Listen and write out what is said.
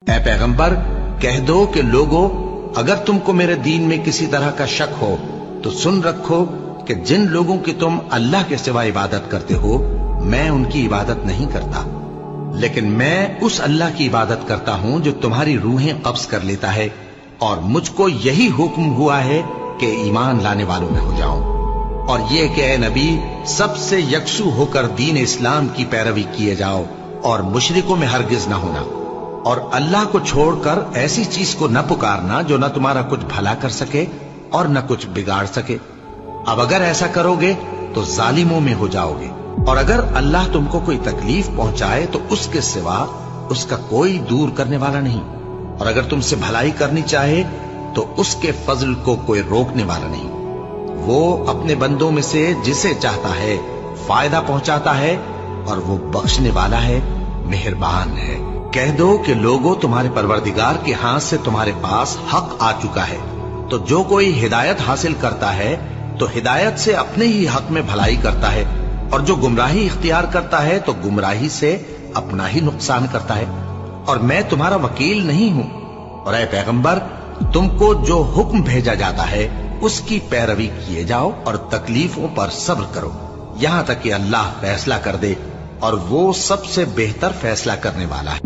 اے پیغمبر کہہ دو کہ لوگو اگر تم کو میرے دین میں کسی طرح کا شک ہو تو سن رکھو کہ جن لوگوں کی تم اللہ کے سوا عبادت کرتے ہو میں ان کی عبادت نہیں کرتا، لیکن میں اس اللہ کی عبادت کرتا ہوں جو تمہاری روحیں قبض کر لیتا ہے، اور مجھ کو یہی حکم ہوا ہے کہ ایمان لانے والوں میں ہو جاؤں، اور یہ کہ اے نبی سب سے یکسو ہو کر دین اسلام کی پیروی کیے جاؤ اور مشرکوں میں ہرگز نہ ہونا، اور اللہ کو چھوڑ کر ایسی چیز کو نہ پکارنا جو نہ تمہارا کچھ بھلا کر سکے اور نہ کچھ بگاڑ سکے۔ اب اگر ایسا کرو گے تو ظالموں میں ہو جاؤ گے، اور اگر اللہ تم کو کوئی تکلیف پہنچائے تو اس کے سوا اس کا کوئی دور کرنے والا نہیں، اور اگر تم سے بھلائی کرنی چاہے تو اس کے فضل کو کوئی روکنے والا نہیں۔ وہ اپنے بندوں میں سے جسے چاہتا ہے فائدہ پہنچاتا ہے، اور وہ بخشنے والا ہے، مہربان ہے۔ کہہ دو کہ لوگوں تمہارے پروردگار کے ہاتھ سے تمہارے پاس حق آ چکا ہے، تو جو کوئی ہدایت حاصل کرتا ہے تو ہدایت سے اپنے ہی حق میں بھلائی کرتا ہے، اور جو گمراہی اختیار کرتا ہے تو گمراہی سے اپنا ہی نقصان کرتا ہے، اور میں تمہارا وکیل نہیں ہوں۔ اور اے پیغمبر تم کو جو حکم بھیجا جاتا ہے اس کی پیروی کیے جاؤ اور تکلیفوں پر صبر کرو یہاں تک کہ اللہ فیصلہ کر دے، اور وہ سب سے بہتر فیصلہ کرنے والا ہے۔